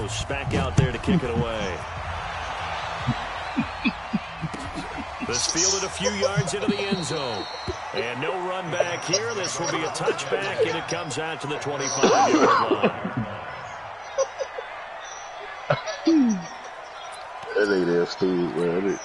posts. Back out there to kick it away. This fielded a few yards into the end zone. And no run back here. This will be a touchback, and it comes out to the 25-yard line. That ain't that stupid, man.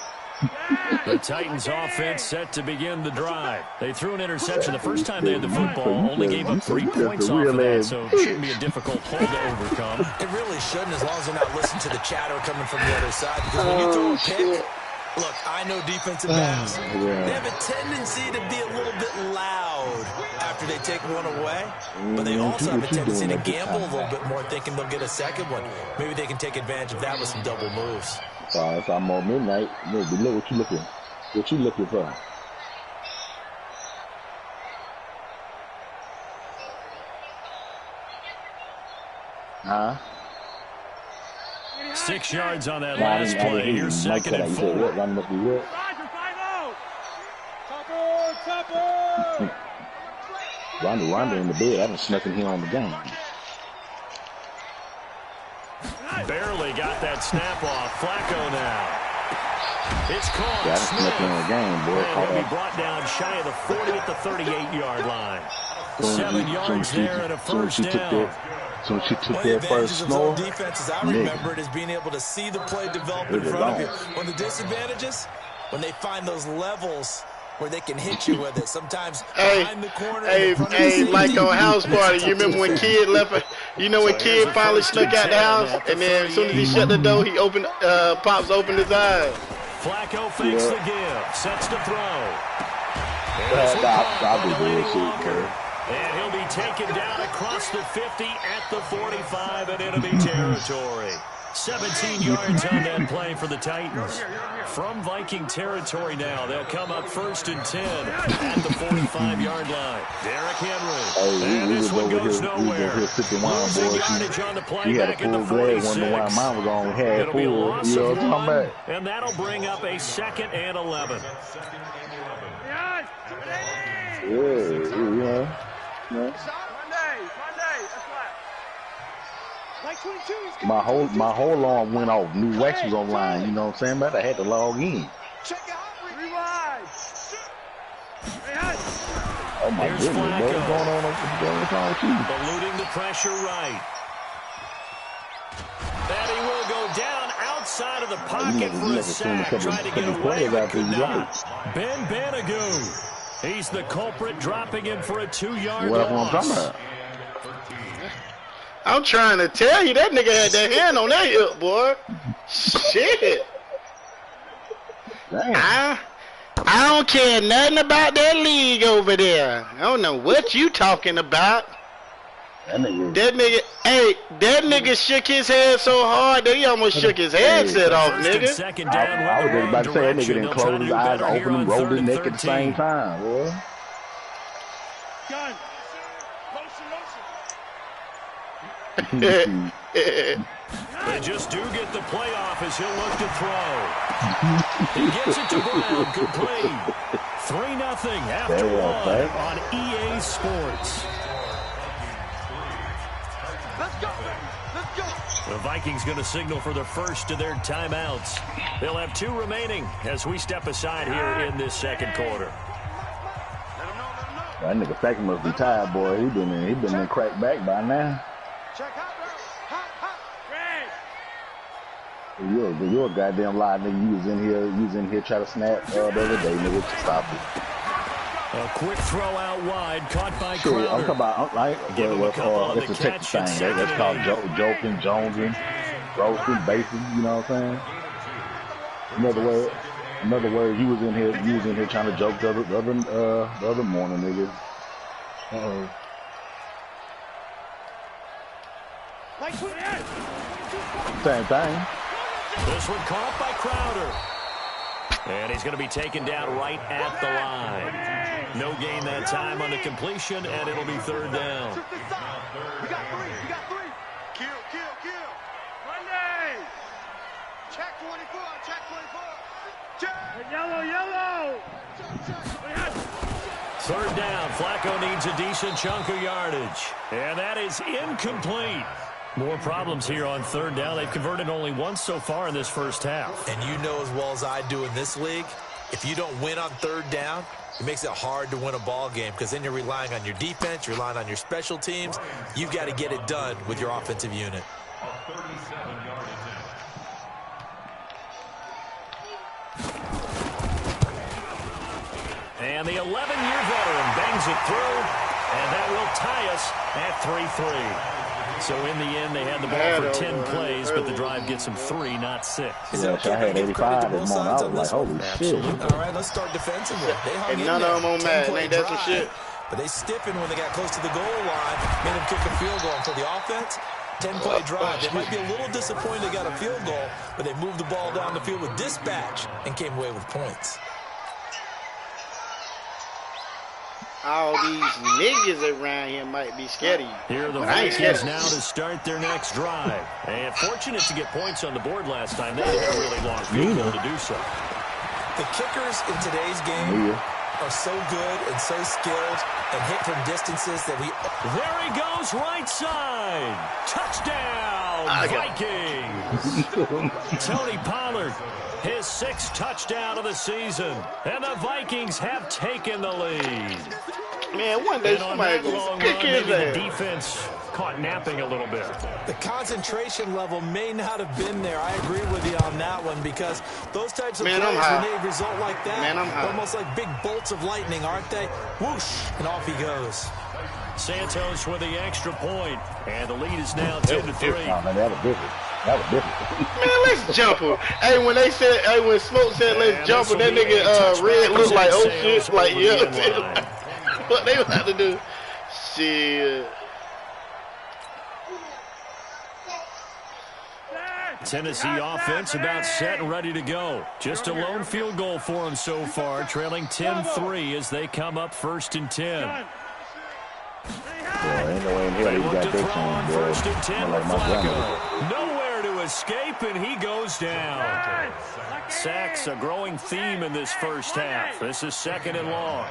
The Titans offense set to begin the drive. They threw an interception the first time they had the football, only gave up 3 points off of that, so it shouldn't be a difficult hole to overcome. It really shouldn't, as long as they're not listening to the chatter coming from the other side, because when you throw a pick, look, I know defensive backs. They have a tendency to be a little bit loud after they take one away, but they also have a tendency to gamble a little bit more, thinking they'll get a second one. Maybe they can take advantage of that with some double moves. It's almost midnight. Look what you looking. What you looking for? Huh? 6 yards on that last play. Here's 2nd and 4. Run must be what? Ronda in the bed. I done snuck in here on the game. Barely got that snap off. Flacco now. It's called. Yeah, I done snuck in on the game, boy. And he'll be brought down shy of the 40 at the 38-yard line. 7 yards there and a first down. So she took that first snore. Defense, as I remember it, is being able to see the play develop in front of you. One of the disadvantages, when they find those levels where they can hit you with it. Sometimes behind the corner. Hey, like on House Party, you remember when Kid left? You know when Kid finally snuck out the house, and then as soon as he shut the door, he opened, Pops opened his eyes. Flacco fakes the give, sets to throw. I'll be doing shit, man. And he'll be taken down across the 50 at the 45 in enemy territory. 17 yards on that play for the Titans. From Viking territory now, they'll come up 1st and 10 at the 45-yard line. Derrick Henry. And this one goes nowhere. Losing yardage on the play back in the 46. It'll be a loss of 1, and that'll bring up a 2nd and 11. Yeah. My whole arm went off. New wax was online. You know what I'm saying? But I had to log in. Oh my goodness! What's going on? What's wrong with you? Eluding the pressure right. And he will go down outside of the pocket for a sack. Trying to get away, but could not. Ben Banagoo. He's the culprit, dropping in for a 2-yard loss. I'm trying to tell you, that nigga had that hand on that hip, boy. Shit. I don't care nothing about that league over there. I don't know what you talking about. That nigga shook his head so hard that he almost shook his headset off, nigga. I was just about to say that nigga didn't close his eyes, open and roll his neck at the same time, boy. They just do get the playoff as he'll look to throw. He gets it to Brown, complete. 3-0 after 1 on EA Sports. The Vikings going to signal for the first of their timeouts. They'll have 2 remaining as we step aside here in this 2nd quarter. That nigga Packer must be tired, boy. He been in cracked back by now. You're a goddamn lie, nigga. You was in here trying to snap the other day, nigga. Stop it. A quick throw out wide, caught by Crowder. I'm talking about, it's a Texas thing. That's called joking, jonesing, roasting, basing. You know what I'm saying? Another word. You was in here trying to joke the other morning, nigga. Same thing. This one caught by Crowder. And he's going to be taken down right at the line. No gain that time on the completion, and it'll be 3rd down. You got three. Kill. Monday. Check 24. Check. Yellow. 3rd down. Flacco needs a decent chunk of yardage. And that is incomplete. More problems here on third down. They've converted only once so far in this first half. And you know as well as I do in this league, if you don't win on third down, it makes it hard to win a ball game because then you're relying on your defense, you're relying on your special teams. You've got to get it done with your offensive unit. And the 11-year veteran bangs it through, and that will tie us at 3-3. So in the end, they had the ball for 10 plays, but the drive gets them 3, not 6. Yeah, I had 85 this morning. I was like, holy shit. All right, let's start defensively. They hung in none there. of them on Madden. Ain't that some shit? But they stiffened when they got close to the goal line, made them kick a field goal. And for the offense, 10-play drive. They might be a little disappointed they got a field goal, but they moved the ball down the field with dispatch and came away with points. All these niggas around here might be scared of you. Here are the Vikings now to start their next drive. And fortunate to get points on the board last time. They had a really long field goal to do so. The kickers in today's game are so good and so skilled and hit from distances that we... There he goes, right side. Touchdown, Vikings. Tony Pollard, his 6th touchdown of the season. And the Vikings have taken the lead. Man, one day somebody long kick his the ass. defense caught napping a little bit. The concentration level may not have been there. I agree with you on that one because those types of plays, when they result like that, almost like big bolts of lightning, aren't they? Whoosh, and off he goes. Santos with the extra point, and the lead is now 10-3. Man, that was different. Man, let's jump him. Hey, when they said, when Smoke said let's jump him, that nigga Red looked like, oh shit, like, yeah. What they about to do? Shit. Tennessee offense about set and ready to go. Just a lone field goal for them so far, trailing 10-3 as they come up 1st and 10. Ain't no way in hell They he look got to this throw on one, boy. 1st and 10 Like with my Flacco. Nowhere to escape, and he goes down. Sacks a growing theme in this first half. This is 2nd and long.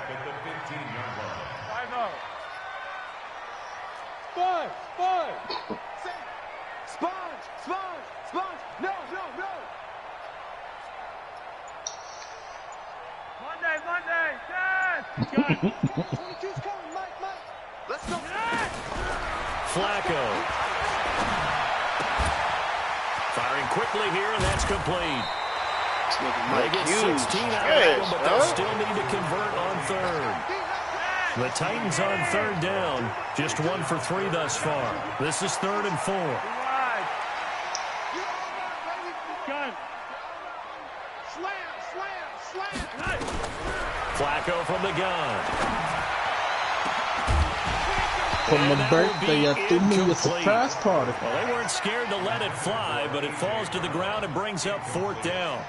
Monday, yes! Let's go. Flacco. Firing quickly here, and that's complete. They get 16 out of that one, but they'll still need to convert on 3rd. The Titans on 3rd down, just 1 for 3 thus far. This is 3rd and 4. Flacco from the gun. From the birthday, I threw me a surprise party. Well, they weren't scared to let it fly, but it falls to the ground and brings up 4th down.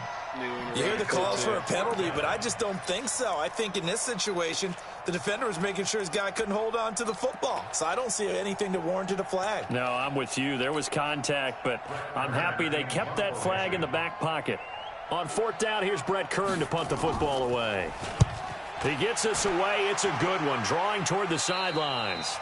You hear the calls for a penalty, but I just don't think so. I think in this situation, the defender was making sure his guy couldn't hold on to the football. So I don't see anything that warranted a flag. No, I'm with you. There was contact, but I'm happy they kept that flag in the back pocket. On 4th down, here's Brett Kern to punt the football away. He gets us away. It's a good one, drawing toward the sidelines.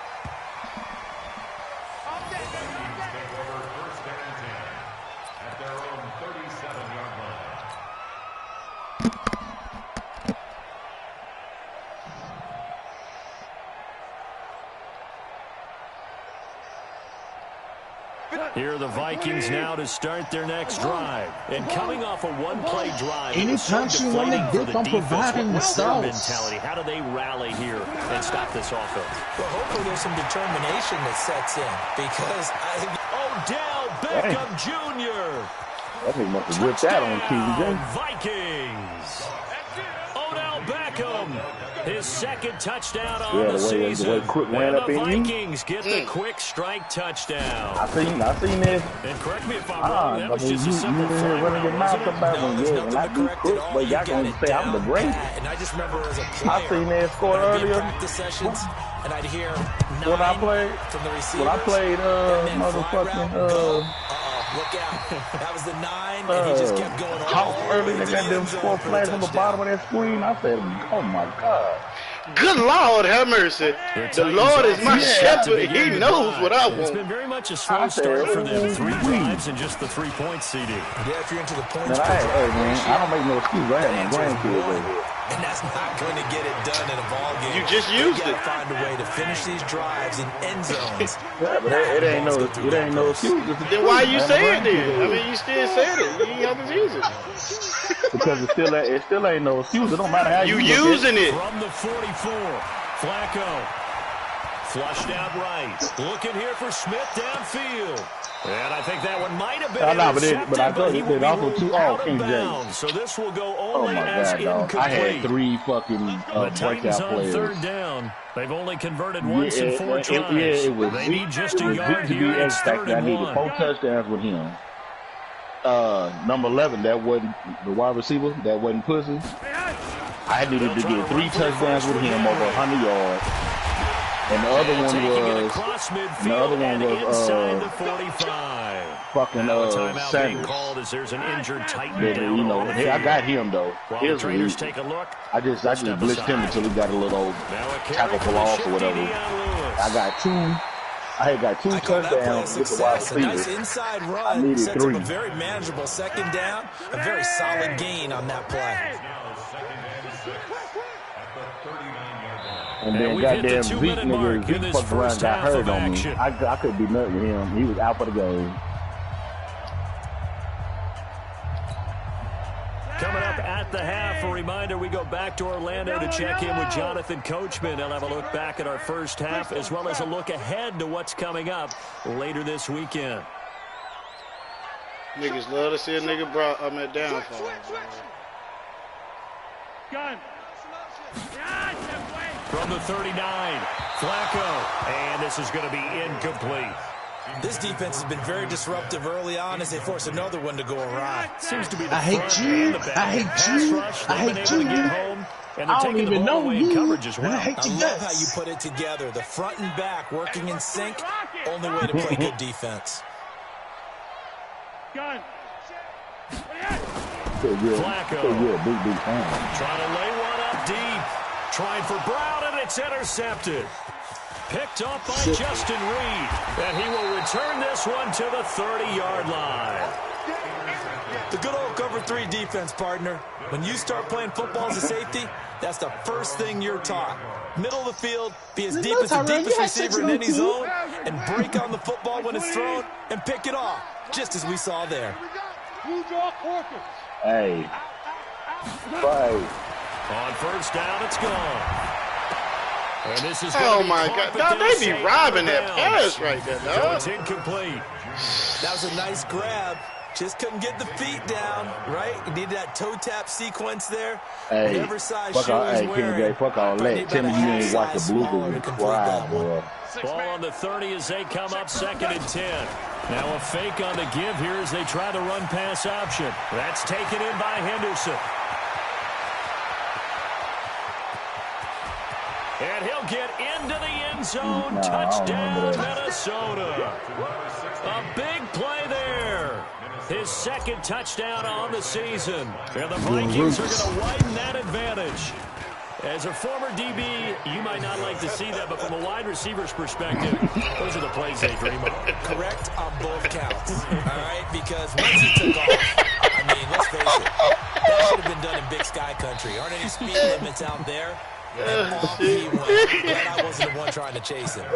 Here are the Vikings now to start their next drive. And coming off a one-play drive, anytime you want to dip, I'm providing the sauce. Mentality. How do they rally here and stop this offense? Well, hopefully there's some determination that sets in because Odell Beckham Jr. I think must have ripped that on TV. Vikings. Odell Beckham. His 2nd touchdown on the season. And the Vikings get the quick strike touchdown. I seen this. And correct me if I'm wrong, that was just a simple flag. Running your mouth about when I do cook, but y'all gonna say I'm the great. And I just remember as a player, I seen that score earlier. Practice sessions, and I'd hear when I played from the receivers. When I played motherfucking look out. That was the 9, and he just kept going early. They got them 4 flags on the bottom of that screen. I said, oh my God. Good Lord, have mercy. The Lord is my shepherd. He knows what I want. It's been very much a slow start for them. 3 drives and just the 3 points, CD. Yeah, if you're into the points. Man, I don't make no excuse. I have my grandkids over here. And that's not going to get it done in a ball game. You just used it. Find a way to finish these drives in end zones. Yeah, but it ain't no excuse. Then why you say it then? I mean, you still said it. You ain't have to use it. Because it still ain't no excuse. It don't matter how you using it. From the 44, Flacco. Flushed out right. Looking here for Smith downfield. And I think that one might have been intercepted, but I thought it also too off King James. So this will go only as incomplete. I had 3 fucking breakout players. 3rd down. They've only converted once in 4 tries. It was they need just a yard here. It's 3rd and 1. I needed 4 touchdowns with him. Number 11, that wasn't the wide receiver. That wasn't pussy. I needed to get 3 touchdowns with him over 100 yards. And the other one was inside the 45. Fucking Sanders. Called as there's an injured tight end. You know, hey, I got him though. Here's traders take a look. I just blitzed him until he got a little tackle for loss or whatever. I had got 2 touchdowns with the wide receiver. Nice inside run. I needed 3. A very manageable 2nd down. A very solid gain on that play. And then goddamn Zeke nigga, fucked around and got hurt on me. I couldn't do nothing with him. He was out for the game. Coming up at the half, a reminder, we go back to Orlando to check in with Jonathan Coachman. He'll have a look back at our first half as well as a look ahead to what's coming up later this weekend. Niggas love to see a nigga at downfall. Gun. From the 39, Flacco, and this is going to be incomplete. This defense has been very disruptive early on as they force another one to go awry. Seems to be the I hate you. I don't even know you. Coverage as well. I love how you put it together. The front and back working in sync. Only way to play good defense. Gun. Flacco. Big fan. Trying to lay one up deep. Trying for Brown, and it's intercepted. Picked up by Justin Reed. And he will return this one to the 30-yard line. The good old cover 3 defense, partner. When you start playing football as a safety, that's the first thing you're taught. Middle of the field, be as deep as the deepest receiver in any zone, and break on the football when it's thrown, and pick it off, just as we saw there. Hey. Right. On first down, it's gone. And this is my God. Dog, they be robbing that pass right there, dog. So it's incomplete. That was a nice grab. Just couldn't get the feet down, right? You needed that toe tap sequence there. Hey, whatever size shoe he's wearing. Fuck all that. Tell me you ain't watch the Blues and cry, boy. Ball on the 30 as they come up 2nd and 10. Now a fake on the give here as they try to run pass option. That's taken in by Henderson. And he'll get into the end zone. Touchdown, Minnesota. A big play there. His 2nd touchdown on the season. And the Vikings are going to widen that advantage. As a former DB, you might not like to see that, but from a wide receiver's perspective, those are the plays they dream of. Correct on both counts, all right? Because once he took off, I mean, let's face it, that should have been done in Big Sky Country. Aren't any speed limits out there? And off he went. Glad I wasn't the one trying to chase him.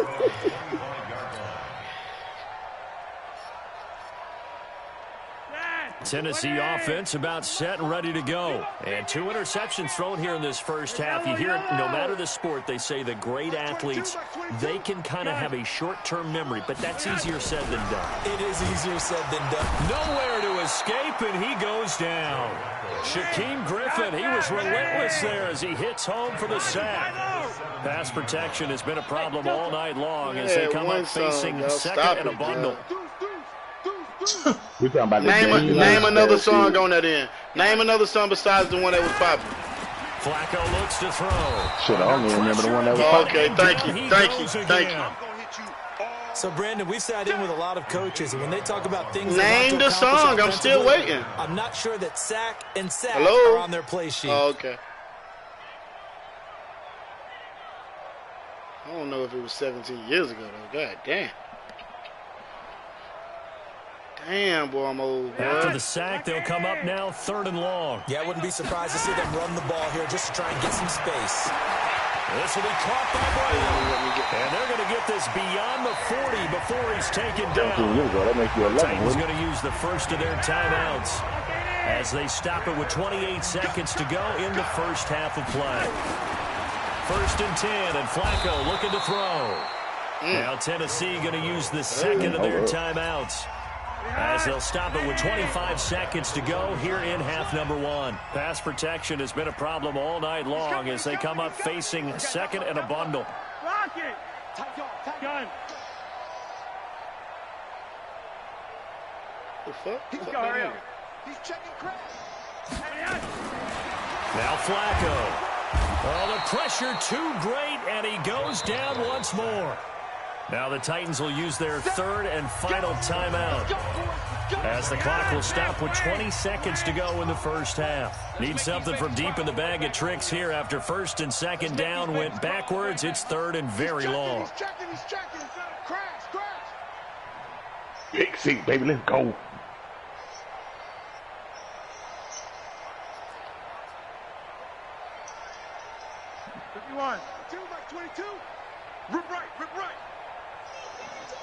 Tennessee offense about set and ready to go. And 2 interceptions thrown here in this first half. You hear it, no matter the sport, they say the great athletes, they can kind of have a short-term memory, but that's easier said than done. It is easier said than done. Nowhere to escape, and he goes down. Shaquem Griffin, he was relentless there as he hits home for the sack. Pass protection has been a problem all night long as they come up facing 2nd and a bundle. We talking about name another song on that end. Name another song besides the one that was popping. Flacco looks to throw. Shit, I don't even remember the one that was popping. Okay, thank you. So, Brandon, we've sat in with a lot of coaches, and when they talk about things... Name the song. I'm still waiting. I'm not sure that sack and sack are on their play sheet. Oh, okay. don't know if it was 17 years ago, though. God damn. Damn, boy, I'm old. After the sack, they'll come up now 3rd and long. Yeah, I wouldn't be surprised to see them run the ball here just to try and get some space. This will be caught by Brown. And they're going to get this beyond the 40 before he's taken down. 17 years ago, that makes you 11. Titans going to use the first of their timeouts as they stop it with 28 seconds to go in the first half of play. 1st and 10, and Flacco looking to throw. Now Tennessee going to use the second of their timeouts as they'll stop it with 25 seconds to go here in half number 1. Pass protection has been a problem all night long as they come up facing 2nd and a bundle. Block it. Gun. The fuck? He's checking crack. Now Flacco. Oh, the pressure too great, and he goes down once more. Now the Titans will use their 3rd and final timeout as the clock will stop with 20 seconds to go in the first half. Need something from deep in the bag of tricks here after 1st and 2nd down went backwards. It's 3rd and very long. He's checking. Crash. Big seat, baby. Let's go. Rip right.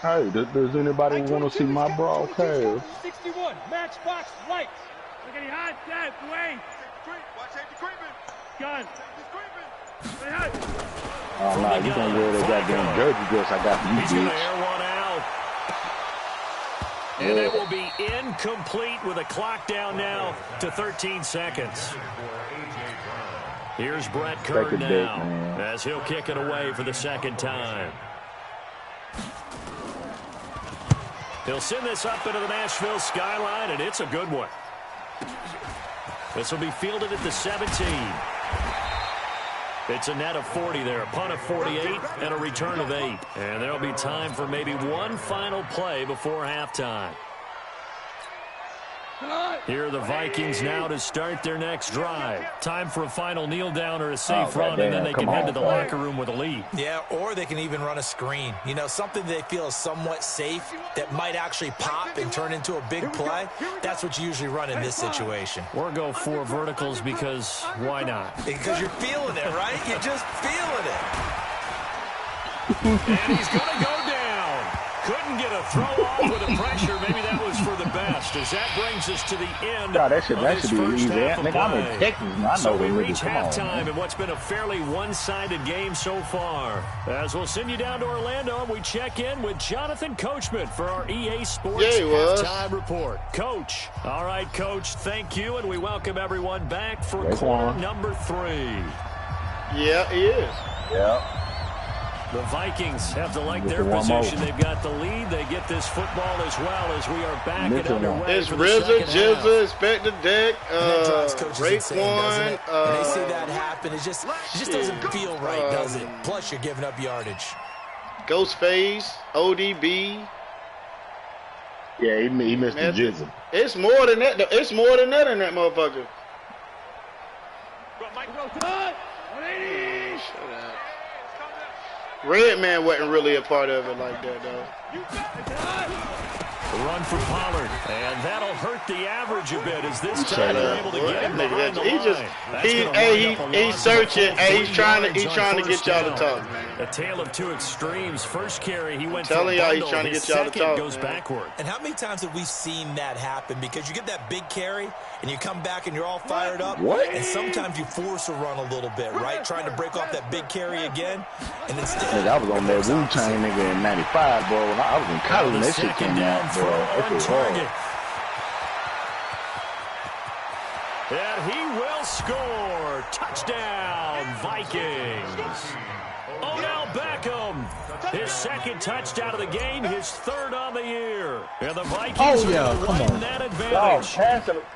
Hey, does anybody want to see my broadcast? 61, matchbox lights. Look at the hot set, wait. Watch safety creeping. Gun. Oh, nah, you gonna wear that goddamn jersey dress I got from you, He's going to bitch. air one out. And it will be incomplete with a clock down now to 13 seconds. Here's Brett Kern now as he'll kick it away for the 2nd time. He'll send this up into the Nashville skyline, and it's a good one. This will be fielded at the 17. It's a net of 40 there, a punt of 48, and a return of 8. And there'll be time for maybe one final play before halftime. Here are the Vikings now to start their next drive. Time for a final kneel down or a safe run, and then they can head to the locker room with a lead. Yeah, or they can even run a screen. You know, something they feel is somewhat safe that might actually pop and turn into a big play. That's what you usually run in this situation. Or go 4 verticals because why not? Because you're feeling it, right? You're just feeling it. And he's going to go down. Couldn't get a throw off with the pressure. Maybe that was for the best, as that brings us to the end God, that should be easy. Nigga, I'm in Texas, and I know so we them reach niggas. halftime in what's been a fairly one-sided game so far. As we'll send you down to Orlando, and we check in with Jonathan Coachman for our EA Sports halftime report. Coach. All right, Coach, thank you, and we welcome everyone back for quarter number 3. Yeah, he is. Yeah. The Vikings have to like their position. They've got the lead. They get this football as well as we are back and underway. It's RZA, Jizza, Inspector Deck, Raekwon. And they see that happen. It just doesn't feel right, does it? Plus, you're giving up yardage. Ghostface, ODB. Yeah, he missed the Jizza. It's more than that. It's more than that in that motherfucker. Shut up. Redman wasn't really a part of it like that, though. The run for Pollard, and that'll hurt the average a bit as this time they're able to get him behind the line. He's searching. He's trying to get y'all to talk, man. A tale of 2 extremes. First carry, he went for telling y'all he's trying to get y'all to talk. Goes backward. And how many times have we seen that happen? Because you get that big carry, and you come back and you're all fired up. And sometimes you force a run a little bit, right? Trying to break off that big carry again. And instead, I was on that Wu-Tang nigga in 95, bro. When I was in college, that shit came out, bro. That was hard. And he will score. Touchdown, Vikings. Odell Beckham, his 2nd touchdown of the game, his 3rd on the year. And the Vikings are win that advantage.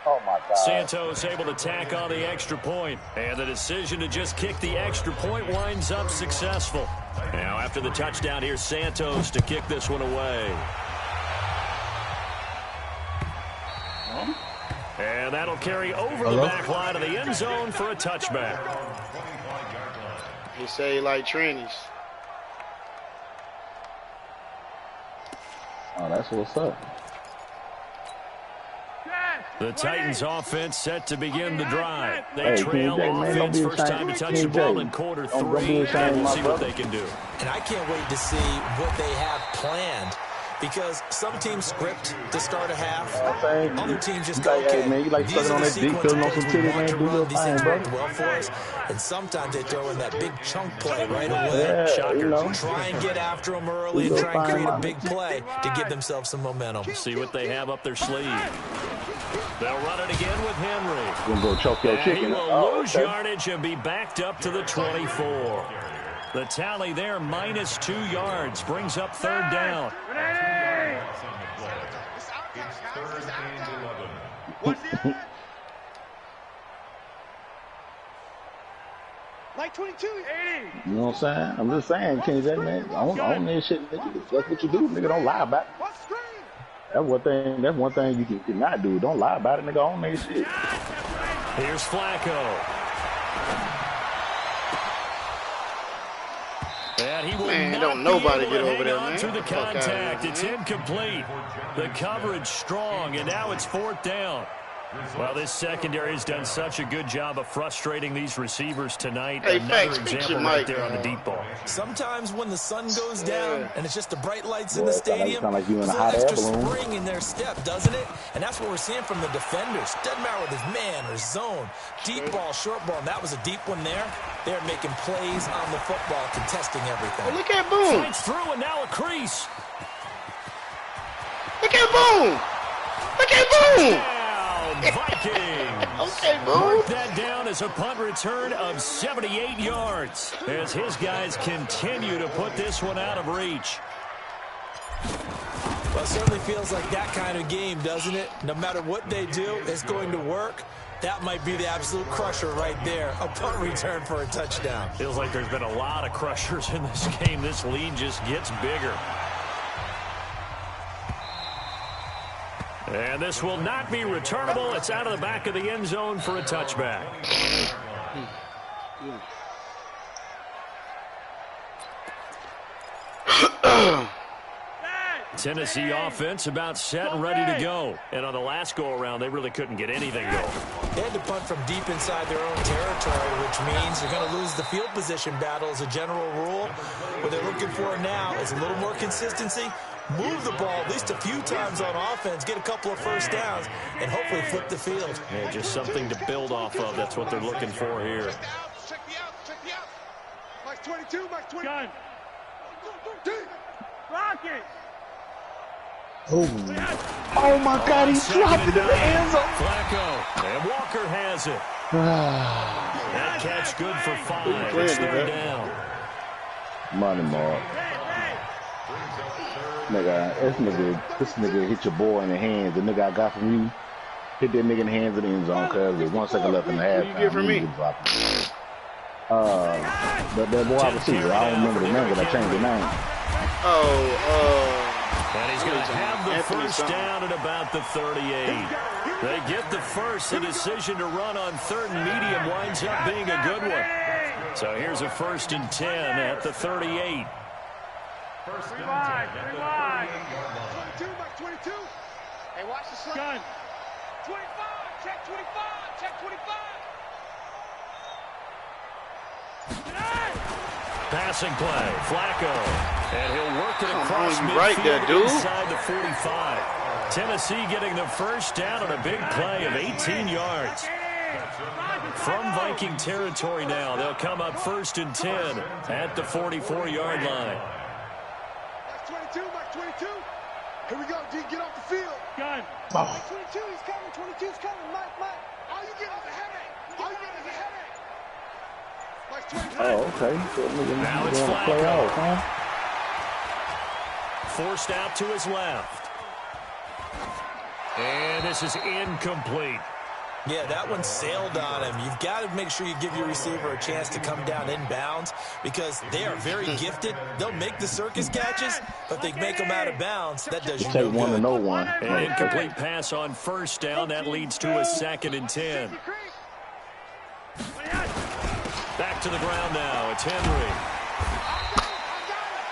Oh, my God. Santos able to tack on the extra point. And the decision to just kick the extra point winds up successful. Now, after the touchdown, here's Santos to kick this one away. And that'll carry over the back line of the end zone for a touchback. He say he like trannies. Oh, that's what's up. The Titans offense set to begin the drive. They Hey, trail offense first time to touch the ball in quarter 3, and we'll see what they can do. And I can't wait to see what they have planned, because some teams script to start a half. Other teams just go, okay, man, you like these are the sequence of plays we want to run. These things work well for us. And sometimes they throw in that big chunk play right away. Yeah, Shocker. You know. Try and get after them early and try and create a big play to give themselves some momentum. See what they have up their sleeve. They'll run it again with Henry. You're going to go choke your chicken. He will lose yardage and be backed up to the 24. The tally there, -2 yards, brings up 3rd down. Like 22, 80. You know what I'm saying? I'm just saying, KJ, man. On this shit, nigga. That's what you do, nigga. Don't lie about it. That's one thing you cannot do. Don't lie about it, nigga. On this shit. Here's Flacco. And he will Man, don't nobody get over there, man. Through the contact. It's incomplete. The coverage strong, and now it's 4th down. Well, this secondary has done such a good job of frustrating these receivers tonight. Hey, Another example right there on the deep ball. Sometimes when the sun goes down and it's just the bright lights in the stadium, like you in a there's hot an air extra balloon. spring in their step, doesn't it? And that's what we're seeing from the defenders. Doesn't matter whether it's man or zone, deep ball, short ball, and that was a deep one there. They're making plays on the football, contesting everything. Oh, look at Boone. Fights through, and now a crease. Look at Boone. Look at Boone. Vikings. Okay, Boone. Mark that down as a punt return of 78 yards as his guys continue to put this one out of reach. Well, it certainly feels like that kind of game, doesn't it? No matter what they do, it's going to work. That might be the absolute crusher right there, a punt return for a touchdown. Feels like there's been a lot of crushers in this game. This lead just gets bigger. And this will not be returnable. It's out of the back of the end zone for a touchback. Tennessee offense about set and ready to go. And on the last go-around, they really couldn't get anything going. They had to punt from deep inside their own territory, which means they're going to lose the field position battle as a general rule. What they're looking for now is a little more consistency, move the ball at least a few times on offense, get a couple of first downs, and hopefully flip the field. Yeah, just something to build off of. That's what they're looking for here. Check me out. Mike 22, Mike 20. Gun. Rocket. Oh my God, he dropped it in the end zone. Flacco, and Walker has it. That catch good for 5. It's 3rd down. Money mark. Nigga, this nigga hit your boy in the hands. The nigga I got from you hit that nigga in the hands of the end zone because there's 1 second left in the half. You get from me? That boy I receiver, I don't remember the name, but I changed the name. And he's going to have the first down at about the 38. They get the first. The decision to run on 3rd and medium winds up being a good one. So here's a 1st and 10 at the 38. Rewind. 22, Mike 22. Hey, watch the slip. Gun. 25, check 25. Passing play, Flacco. And he'll work it across midfield right there, dude. Inside the 45. Tennessee getting the first down on a big play of 18 yards. From Viking territory now, they'll come up 1st and 10 at the 44-yard line. Mike 22. Here we go, D. Get off the field. Gun. Mike 22, he's coming. 22's coming. Mike. All you get is a headache. Mike 22. Oh, okay. Now it's Flacco. Forced out to his left. And this is incomplete. Yeah, that one sailed on him. You've got to make sure you give your receiver a chance to come down inbounds because they are very gifted. They'll make the circus catches, but they make them out of bounds. That does you no one good. to know one. An incomplete pass on 1st down. That leads to a 2nd and 10. Back to the ground now. It's Henry.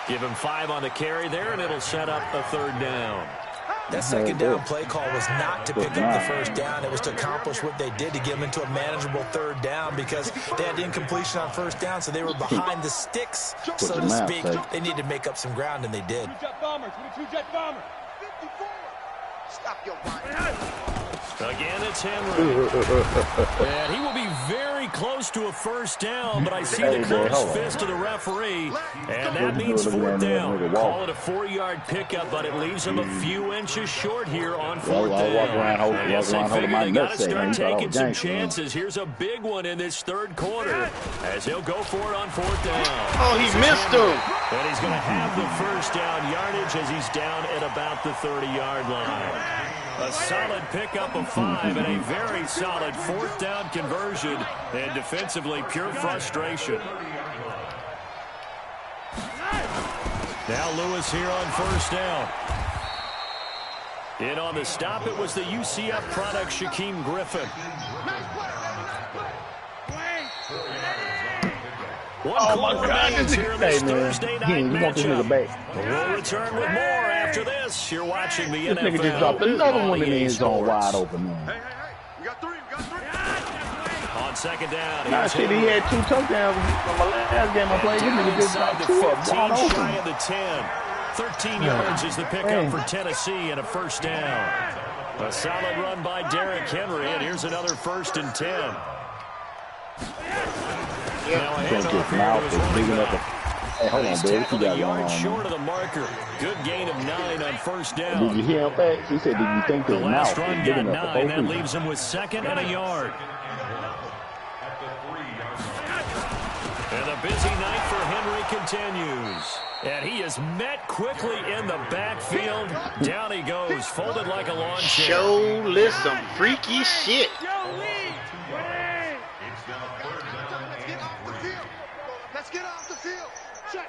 Give him 5 on the carry there, and it'll set up a 3rd down. That second down play call was not to pick up the first down. It was to accomplish what they did, to get them into a manageable 3rd down, because they had incompletion on 1st down, so they were behind the sticks, so to speak. They needed to make up some ground, and they did. 22 jet bomber. 54. Stop your body. Again, it's Henry. And he will be very close to a 1st down, but I see the closed fist of the referee, and that means 4th down. Call it a 4-yard pickup, but it leaves him a few inches short here on 4th down. I guess they figure they got to start taking some chances. Here's a big one in this 3rd quarter, as he'll go for it on 4th down. Oh, he missed him. And he's going to have the 1st down yardage as he's down at about the 30-yard line. A solid pickup of 5 and a very solid 4th down conversion, and defensively pure frustration. Now Lewis here on 1st down. In on the stop, it was the UCF product, Shaquem Griffin. Oh my God, this Thursday night matchup. back. We'll return with more after this. You're watching the This NFL. nigga just dropped another one in the end zone wide open, man. Hey, we got 3. On 2nd down. Nah, shit, he had 2 touchdowns from my last game I played. This nigga just dropped 2 up wide 15 open. shy of the 10. 13 yards is the pickup for Tennessee and a 1st down. A solid run by Derrick Henry, and here's another 1st and 10. Now a handoff here to his running back. Hey, hold on, He's baby. tackled a yard short of the marker. Good gain of 9 on 1st down. Did you hear him back? He said, did you think The his last mouth run was big got enough 9. for That 4 leaves him with 2nd and a yard. And the busy night for Henry continues. And he is met quickly in the backfield. Down he goes, folded like a lawn chair. Show list some freaky shit. Let's get off the field. Check.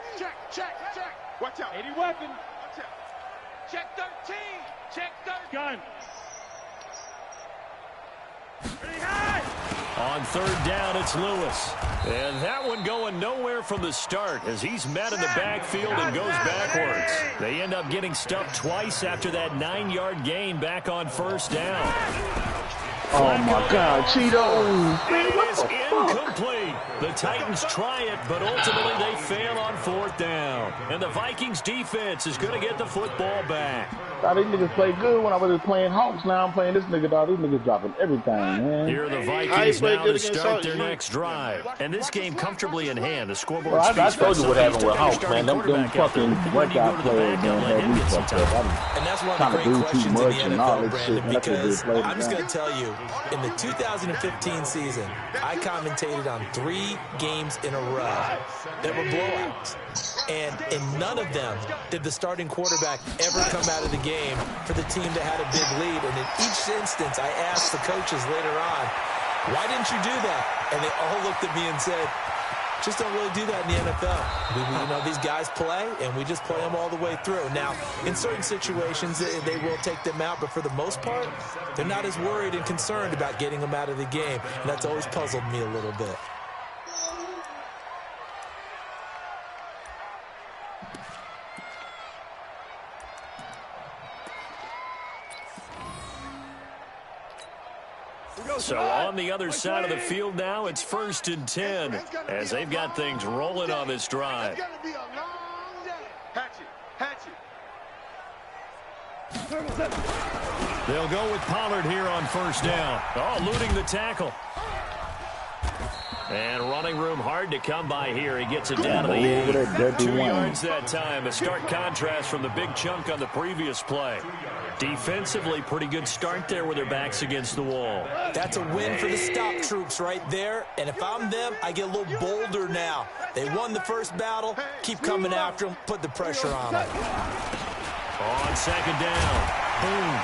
Watch out. 80 weapon. Watch out. Check 13. Check 13. Gun. Pretty high. On 3rd down, it's Lewis. And that one going nowhere from the start as he's met in the backfield and goes backwards. They end up getting stuffed twice after that 9-yard gain back on 1st down. Oh my God, Cheetos! It is incomplete. The Titans try it, but ultimately they fail on 4th down. And the Vikings defense is going to get the football back. Thought these niggas played good when I was playing Hawks. Now I'm playing this nigga, dog. These niggas dropping everything, man. Here are the Vikings now to start their next drive. And this game comfortably in hand. The scoreboard I told you what happened with Hawks, man. Them fucking workout players, man, had me fucked up. And that's one of the great questions in the NFL, Brandon, because I'm just going to tell you, in the 2015 season, I commentated on 3 games in a row that were blowouts. And in none of them did the starting quarterback ever come out of the game for the team that had a big lead. And in each instance, I asked the coaches later on, why didn't you do that? And they all looked at me and said, just don't really do that in the NFL. These guys play, and we just play them all the way through. Now, in certain situations, they will take them out, but for the most part, they're not as worried and concerned about getting them out of the game. And that's always puzzled me a little bit. So on the other side of the field now, it's 1st and 10 as they've got things rolling on this drive. It's gonna be a long day. Hatchet. They'll go with Pollard here on 1st down. Oh, eluding the tackle. And running room hard to come by here. He gets it down to the 8. 2 yards that time. A stark contrast from the big chunk on the previous play. Defensively, pretty good start there with their backs against the wall. That's a win for the stop troops right there. And if I'm them, I get a little bolder now. They won the first battle. Keep coming after them. Put the pressure on them. On 2nd down. Boom.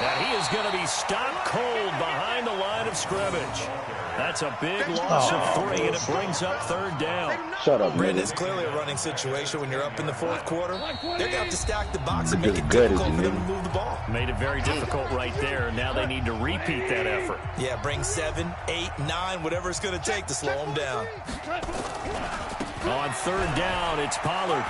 And he is going to be stopped cold behind the line of scrimmage. That's a big loss of 3, and it brings up 3rd down. Shut up, Brandon, man. it's clearly a running situation when you're up in the 4th quarter. They're going to have to stack the box and make it difficult for them to move the ball. Made it very difficult right there. Now they need to repeat that effort. Yeah, bring 7, 8, 9, whatever it's going to take to slow them down. On third down, it's Pollard.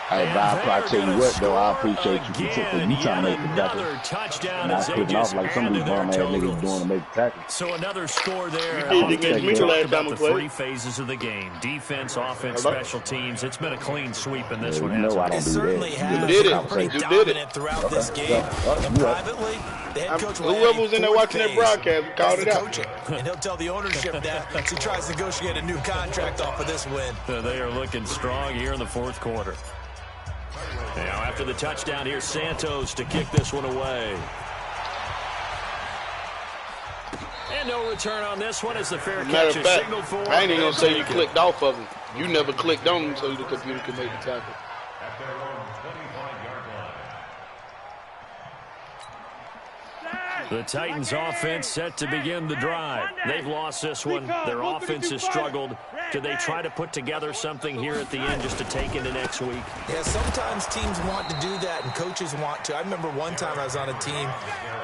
Hey, Bob, I tell you what, though, I appreciate you for you trying to make the tackle. Touchdown Not clicking off like some of these bum-ass niggas doing to make the tackle. So another score there. You did against me the last time we played. Three phases of the game. Defense, offense, special teams. It's been a clean sweep in this one. You know I don't do certainly that. has. Did it. Pretty dominant throughout this game. And privately, the head coach whoever was in there watching that broadcast called it out. And he'll tell the ownership that as he tries to negotiate a new contract off of this win. They are looking strong here in the fourth quarter. Now after the touchdown, here's Santos to kick this one away. And no return on this one as the fair catch is signaled for. I ain't even going to say you clicked off of him. You never clicked on him so the computer could make the tackle. The Titans offense set to begin the drive. They've lost this one. Their offense has struggled. Do they try to put together something here at the end just to take into next week? Yeah, sometimes teams want to do that and coaches want to. I remember one time I was on a team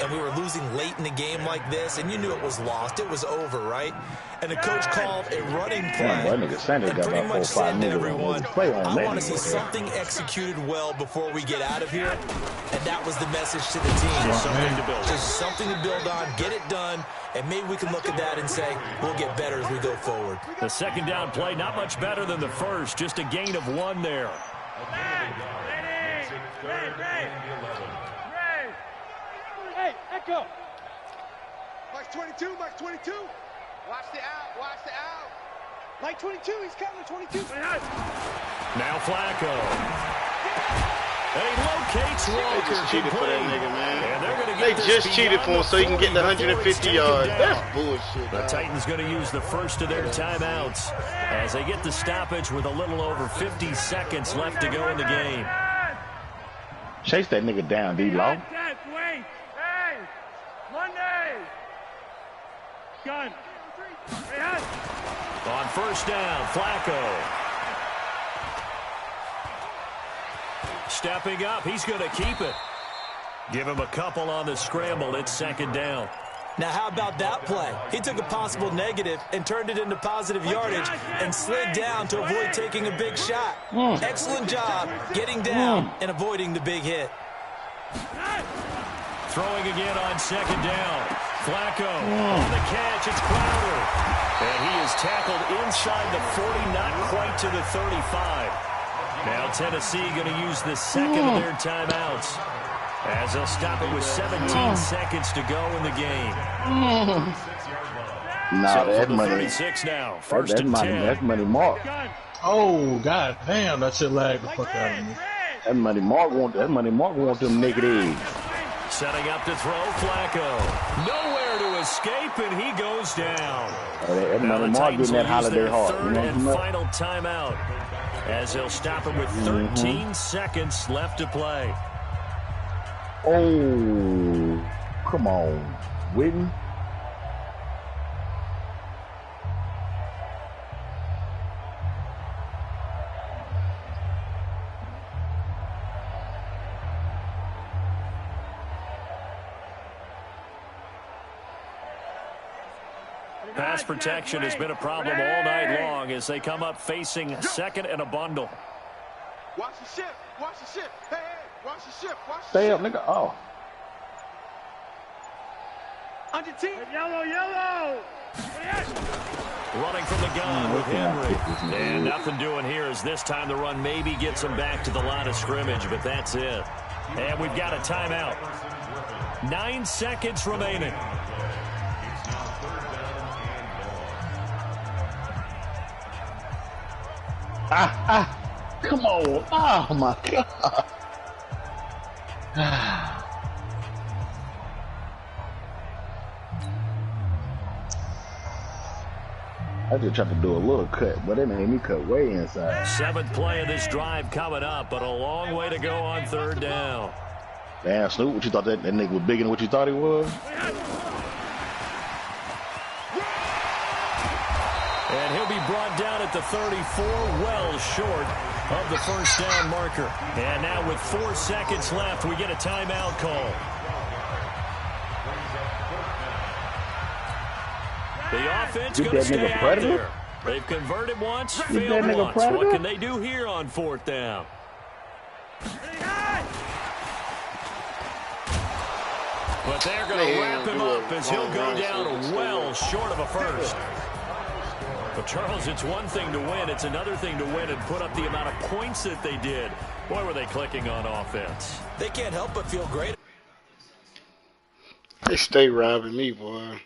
and we were losing late in the game like this and you knew it was lost. It was over, right? And the coach called a running play and pretty much said to everyone, I want to see something executed well before we get out of here. And that was the message to the team. Just something to build on, get it done, and maybe we can look at that and say, we'll get better as we go forward. The second down play, not much better than the first, just a gain of 1 there. Hey, Echo. Mike 22, Mike 22. Watch the out, watch the out. Mike 22, he's coming, 22. Now Flacco. And he locates Walker. They just cheated for that nigga, man. And they're gonna they get just cheated for him so he can get the 150 yards. That's bullshit. The Titans going to use the first of their timeouts as they get the stoppage with a little over 50 seconds left to go in the game. Chase that nigga down, D-Law. Wait. Hey, Monday. Gun. On first down, Flacco. Stepping up, he's going to keep it. Give him a couple on the scramble. It's second down. Now, how about that play? He took a possible negative and turned it into positive yardage and slid down to avoid taking a big shot. Excellent job getting down and avoiding the big hit. Throwing again on second down. Flacco on the catch. It's Crowder. And he is tackled inside the 40, not quite to the 35. Now Tennessee going to use the second of their timeouts as they'll stop it with 17 seconds to go in the game. Nah, that's money. 36 now. First and 10. That's money Mark. Oh, god damn, that shit lagged the fuck out of me. That money Mark want them naked eggs. Setting up to throw Flacco. Nowhere to escape, and he goes down. That money Mark getting that holiday heart. Third and final timeout as they'll stop him with 13 seconds left to play. Oh, come on, Whitney. Pass protection has been a problem all night long as they come up facing second and a bundle. Watch the ship. Watch the ship. Hey, watch the ship. Watch the Stay ship. up, nigga. Oh. On your team. Yellow. Running from the gun with Henry. And nothing doing here as this time the run maybe gets him back to the line of scrimmage, but that's it. And we've got a timeout. 9 seconds remaining. Come on. Oh, my God. I just tried to do a little cut, but it made me cut way inside. 7th play of this drive coming up, but a long way to go on third down. Damn, Snoop, what you thought that nigga was bigger than what you thought he was? And he'll be brought down at the 34, well short of the first down marker. And now with 4 seconds left, we get a timeout call. The offense going to stay out there. They've converted once, failed once. What can they do here on 4th down? But they're going to wrap him up as he'll go down well short of a first. But, Charles, it's one thing to win. It's another thing to win and put up the amount of points that they did. Boy, were they clicking on offense. They can't help but feel great. They stay robbing me, boy.